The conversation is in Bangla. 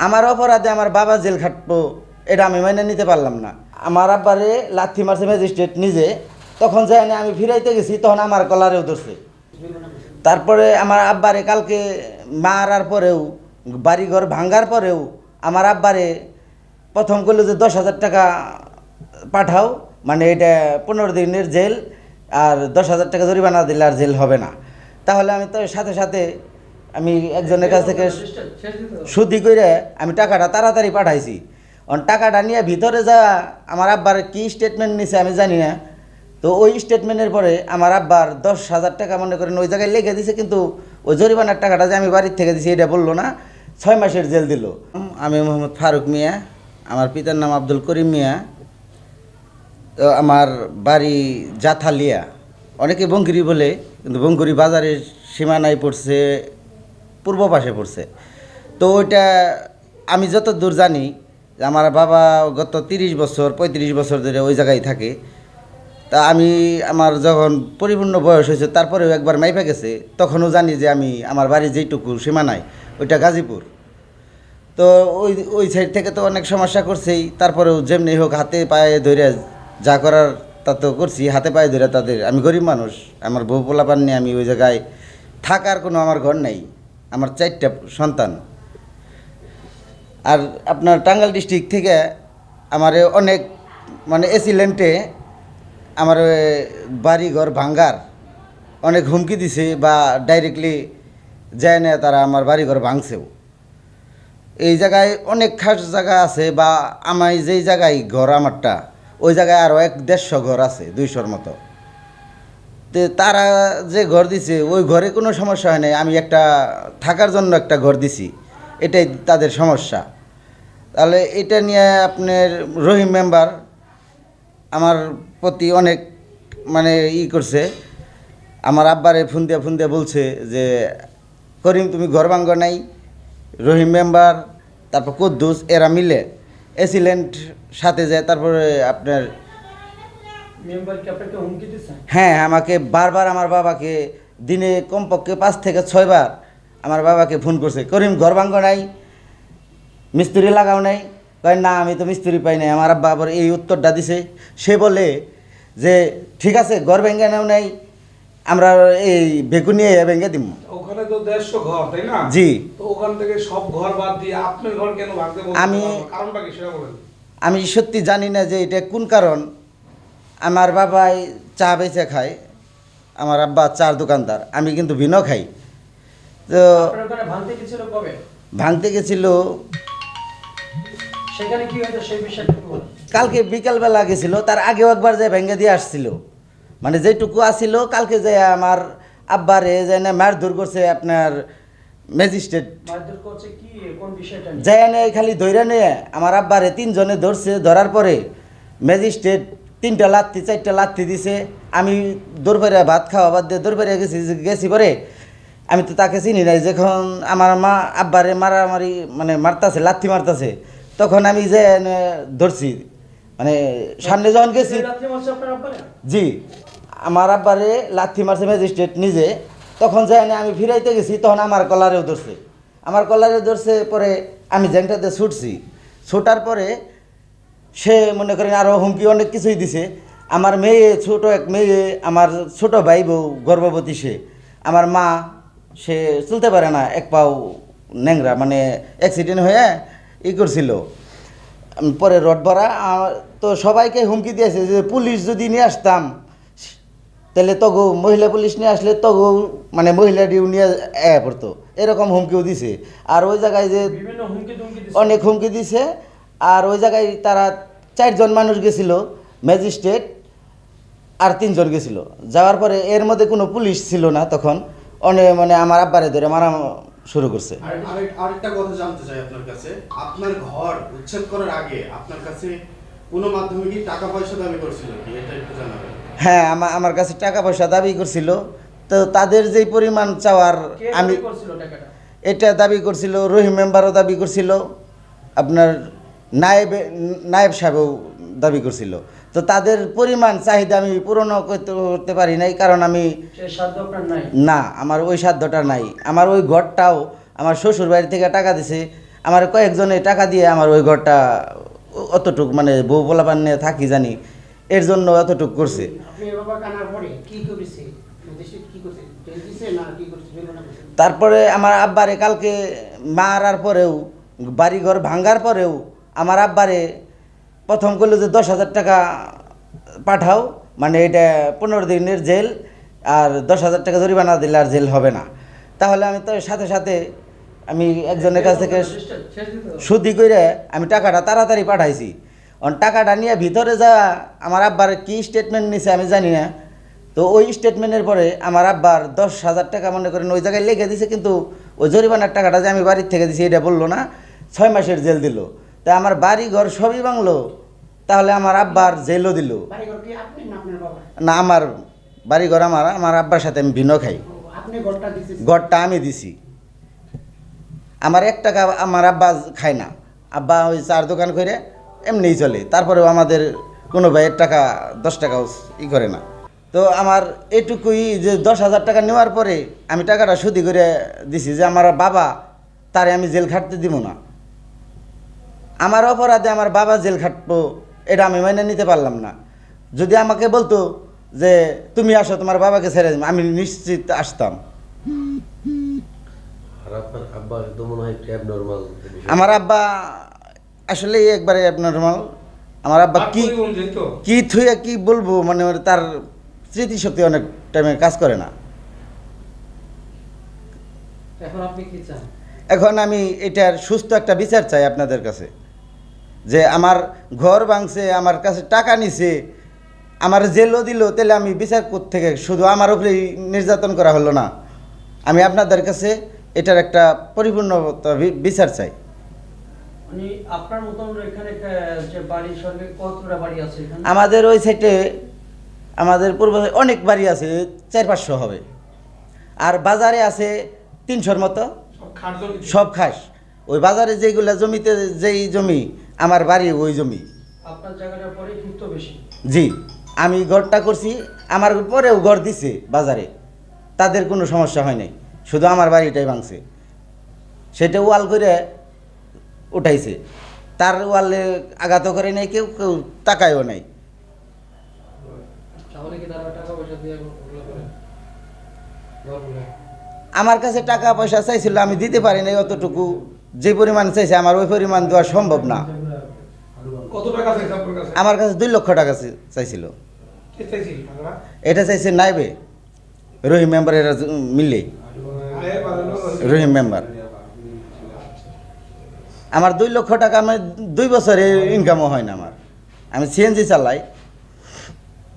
আমার অপরাধে আমার বাবা জেল খাটবো এটা আমি মেনে নিতে পারলাম না। আমার আব্বারে লাথি মারছে ম্যাজিস্ট্রেট নিজে, তখন যাই না আমি ফিরাইতে গেছি, তখন আমার কলারেও ধরছে। তারপরে আমার আব্বারে কালকে মারার পরেও, বাড়িঘর ভাঙ্গার পরেও আমার আব্বারে প্রথম করলো যে 10,000 টাকা পাঠাও, মানে এটা 15 দিনের জেল, আর 10,000 টাকা জরিমানা দিলে আর জেল হবে না। তাহলে আমি তো সাথে সাথে আমি একজনের কাছ থেকে সুদি করে আমি টাকাটা তাড়াতাড়ি পাঠাইছি। টাকাটা নিয়ে ভিতরে যা আমার আব্বার কী স্টেটমেন্ট নিছে আমি জানি না। তো ওই স্টেটমেন্টের পরে আমার আব্বার 10,000 টাকা মনে করেন ওই জায়গায় লেগে দিছে, কিন্তু ওই জরিমানার টাকাটা যে আমি বাড়ির থেকে দিছি এটা বললো না, 6 মাসের জেল দিল। আমি মোহাম্মদ ফারুক মিয়া, আমার পিতার নাম আব্দুল করিম মিয়া। তো আমার বাড়ি জাথালিয়া, অনেকে বঙ্গিরি বলে, কিন্তু বঙ্গিরি বাজারের সীমানায় পড়ছে, পূর্ব পাশে পড়ছে। তো ওইটা আমি যত দূর জানি যে আমার বাবা গত 30 বছর 35 বছর ধরে ওই জায়গায় থাকে। তা আমি আমার যখন পরিপূর্ণ বয়স হয়েছে তারপরেও একবার মাইপা গেছে, তখনও জানি যে আমি আমার বাড়ি যেইটুকু সীমানায় ওইটা গাজীপুর। তো ওই ওই সাইড থেকে তো অনেক সমস্যা করছেই, তারপরেও যেমনি হোক হাতে পায়ে ধরে যা করার তা তো করছি, হাতে পায়ে ধরে তাদের। আমি গরিব মানুষ, আমার বউ পোলাপান নিয়ে আমি ওই জায়গায় থাকার কোনো আমার ঘর নেই, আমার 4টা সন্তান। আর আপনার টাঙ্গাইল ডিস্ট্রিক্ট থেকে আমার অনেক মানে এসিলেন্টে আমার বাড়ি ঘর ভাঙ্গার অনেক হুমকি দিছে, বা ডাইরেক্টলি যায় না তারা আমার বাড়ি ঘর ভাঙছেও। এই জায়গায় অনেক খাস জায়গা আছে, বা আমি যেই জায়গায় ঘর আমারটা, ওই জায়গায় আরও 150 ঘর আছে, 200-র মতো। তো তারা যে ঘর দিছে ওই ঘরে কোনো সমস্যা হয় নাই, আমি একটা থাকার জন্য একটা ঘর দিছি, এটাই তাদের সমস্যা। তাহলে এটা নিয়ে আপনার রহিম মেম্বার আমার প্রতি অনেক মানে করছে। আমার আব্বারে ফোন দিয়ে বলছে যে করিম তুমি ঘর ভাঙ্গ নাই। রহিম মেম্বার, তারপর কুদ্দুস, এরা মিলে এসিলেন্ট সাথে যায়। তারপরে আপনার হ্যাঁ, আমাকে বারবার আমার বাবাকে দিনে কমপক্ষে 5 থেকে 6 বার আমার বাবাকে ফোন করছে, করিম ঘর ভাঙ্গ নাই, মিস্ত্রি লাগাও নাই। কয় না আমি তো মিস্ত্রি পাই নাই। আমার আব্বা আবার এই উত্তরটা দিছে। সে বলে যে ঠিক আছে ঘর ভেঙে নেও নাই, আমরা এই বেগুনিয়ে ভেঙে দিব। ওখানে তো 150 ঘর, তাই না? জি। তো ওখান থেকে সব ঘর বাদ দিয়ে আপনার ঘর কেন ভাঙতে বলছেন? কারণটা কি সেটা বলেন। আমি সত্যি জানি না যে এটা কোন কারণ। আমার বাবাই চা বেচে খায়, আমার আব্বা চার দোকানদার, আমি কিন্তু ভিন্ন খাই। তো ভাঙতে গেছিল কবে? ভাঙতে গেছিল সেখানে কি হয়েছে সেই বিষয়টা একটু বলুন। কালকে বিকালবেলা গেছিল, তার আগেও একবার যে ভেঙে দিয়ে আসছিল, মানে যেটুকু আসছিল কালকে যে আমার আব্বারে যে না মারধর করছে আপনার ম্যাজিস্ট্রেট। মারধর করছে কি, কোন বিষয়টা নিয়ে? যায় না খালি ধইরা নিয়ে আমার আব্বারে 3 জনে ধরছে। ধরার পরে ম্যাজিস্ট্রেট 3টা লাত্তি 4টা লাত্তি দিছে। আমি দরবারে ভাত খাওয়া বাদ দিয়ে দরবারে গেছি পরে আমি তো তাকে চিনি নাই। যখন আমার মা আব্বারে মারামারি মানে মারতাছে, লাত্তি মারতাছে, তখন আমি যে ধরছি, মানে সামনে যখন গেছি। জি, আমার আব্বারে লাথি মারছে ম্যাজিস্ট্রেট নিজে, তখন যাই না আমি ফিরাইতে গেছি, তখন আমার কলারেও ধরছে। আমার কলারে ধরছে পরে আমি জ্যাংটাতে ছুটছি। ছুটার পরে সে মনে করেন আরও হুমকি অনেক কিছুই দিছে। আমার মেয়ে, ছোট এক মেয়ে, আমার ছোট ভাই বউ গর্ভবতী, সে আমার মা, সে চলতে পারে না, এক পাও ন্যাংরা, মানে অ্যাক্সিডেন্ট হয়ে করছিল। পরে রড ভরা তো সবাইকে হুমকি দিয়েছে যে পুলিশ যদি নিয়ে আসতাম তাহলে তগো মহিলা পুলিশ নিয়ে আসলে তগো মানে মহিলা ডিউ নিয়ে পড়তো, এরকম হুমকিও দিছে। আর ওই জায়গায় যে অনেক হুমকি দিছে। আর ওই জায়গায় তারা 4 জন মানুষ গেছিল, ম্যাজিস্ট্রেট আর 3 জন গেছিল। যাওয়ার পরে এর মধ্যে কোনো পুলিশ ছিল না, তখন অনেক মানে আমার আব্বারে ধরে মারা শুরু করছে। আরেকটা কথা জানতে চাই আপনার কাছে, আপনার ঘর উচ্ছেদ করার আগে আপনার কাছে কোনো মাধ্যমে কি টাকা পয়সা দাবি করছিল কি, এটা একটু জানাবেন। হ্যাঁ, আমার কাছে টাকা পয়সা দাবি করছিল। তো তাদের যেই পরিমাণ চাওয়ার আমি এটা দাবি করছিল, রহিম মেম্বারও দাবি করছিল, আপনার নায়েব সাহেবও দাবি করছিল। তো তাদের পরিমাণ চাহিদা আমি পূরণ করতে পারি নাই, কারণ আমি না, আমার ওই সাধ্যটা নাই। আমার ওই ঘরটাও আমার শ্বশুর বাড়ি থেকে টাকা দিছে, আমার কয়েকজনে টাকা দিয়ে আমার ওই ঘরটা অতটুক মানে বউ পোলাপান নিয়ে থাকি জানি এর জন্য অতটুক করছে। আপনি বাবা কানার পরে কি করেছে দেশে কি করছে জেল দিছে না কি করছে জরিমানা করছে? তারপরে আমার আব্বারে কালকে মারার পরেও বাড়িঘর ভাঙ্গার পরেও আমার আব্বারে প্রথম করলো যে 10,000 টাকা পাঠাও, মানে এটা 15 দিনের জেল আর 10,000 টাকা জরিমানা দিলে আর জেল হবে না। তাহলে আমি তো সাথে সাথে আমি একজনের কাছ থেকে সুদি করে আমি টাকাটা তাড়াতাড়ি পাঠাইছি। টাকাটা নিয়ে ভিতরে যা আমার আব্বার কি স্টেটমেন্ট নিছে আমি জানি না। তো ওই স্টেটমেন্টের পরে আমার আব্বার 10,000 টাকা মনে করেন ওই জায়গায় লিখে দিছে, কিন্তু ওই জরিমানার টাকাটা যে আমি বাড়ির থেকে দিছি এটা বললো না, 6 মাসের জেল দিল। তা আমার বাড়ি ঘর সবই বাংলো, তাহলে আমার আব্বার জেলও দিল বাড়িঘর কি আপনি না আপনার বাবা? না। আমার বাড়ি ঘর আমার আব্বার সাথে আমি ভিন্ন খাই, আপনি ঘরটা দিছেন? ঘরটা আমি দিছি। আমার 1 টাকা আমার আব্বা খায় না, আব্বা ওই চার দোকান করে এমনিই চলে। তারপরেও আমাদের কোনো ভাইয়ের টাকা 10 টাকাও ই করে না। তো আমার এটুকুই যে 10,000 টাকা নেওয়ার পরে আমি টাকাটা সুদি করে দিছি যে আমার বাবা তারে আমি জেল খাটতে দিব না। আমার অপরাধে আমার বাবা জেল খাটবো এটা আমি মেনে নিতে পারলাম না। যদি আমাকে বলতো যে তুমি আসো তোমার বাবাকে ছেড়ে দিন, আমি নিশ্চিত আসতাম। আর আপনার আব্বা তো মনে হয় একটু অ্যাবনর্মাল। আমার আব্বা আসলে একবারে অ্যাবনর্মাল। আমার আব্বা কি যেহেতু কি থুয়ে কি বলবো, মানে ওর তার স্মৃতিশক্তি অনেক টাইমে কাজ করে না। এখন আপনি কি চান? এখন আমি এটার সুস্থ একটা বিচার চাই আপনাদের কাছে, যে আমার ঘর ভাঙছে, আমার কাছে টাকা নিছে, আমার জেলও দিল, তাহলে আমি বিচার থেকে শুধু আমার উপরেই নির্যাতন করা হলো না। আমি আপনাদের কাছে এটার একটা পরিপূর্ণ বিচার চাই। মানে আপনার মতন এখানে যে বাড়ি সরকারি কতটা বাড়ি আছে এখানে? আমাদের ওই সাইডে আমাদের পূর্ব অনেক বাড়ি আছে, 400-500 হবে। আর বাজারে আছে 300-র মতো, সব খাটজন সব খাস। ওই বাজারে যেগুলা জমিতে যেই জমি আমার বাড়ি ওই জমি। আপনার জায়গাটার পরে কিন্তু বেশি। জি, আমি ঘরটা করছি, আমার পরেও ঘর দিছে বাজারে, তাদের কোনো সমস্যা হয় নাই, শুধু আমার বাড়িটাই ভাঙছে। সেটা ওয়াল করে উঠাইছে, তার ওয়ালে আঘাত করে নাই, কেউ কেউ তাকায়ও নাই। তাহলে কি তারা টাকা পয়সা দিয়ে ওগুলো করে? আমার কাছে টাকা পয়সা চাইছিল, আমি দিতে পারি নাই অতটুকু। যে পরিমাণ চাইছে আমার ওই পরিমাণ দেওয়া সম্ভব না। কত টাকা চাইছে আপনার কাছে? আমার কাছে 2 লক্ষ টাকা চাইছিল। কে চাইছিল টাকাটা? এটা চাইছে নাইবে রহিম মেম্বার, এরা মিলে আয়ে বাড়ানো রহিম মেম্বার। আমার 2 লক্ষ টাকা, আমি 2 বছরে ইনকামও হয় না আমার। আমি সিএনজি চালাই,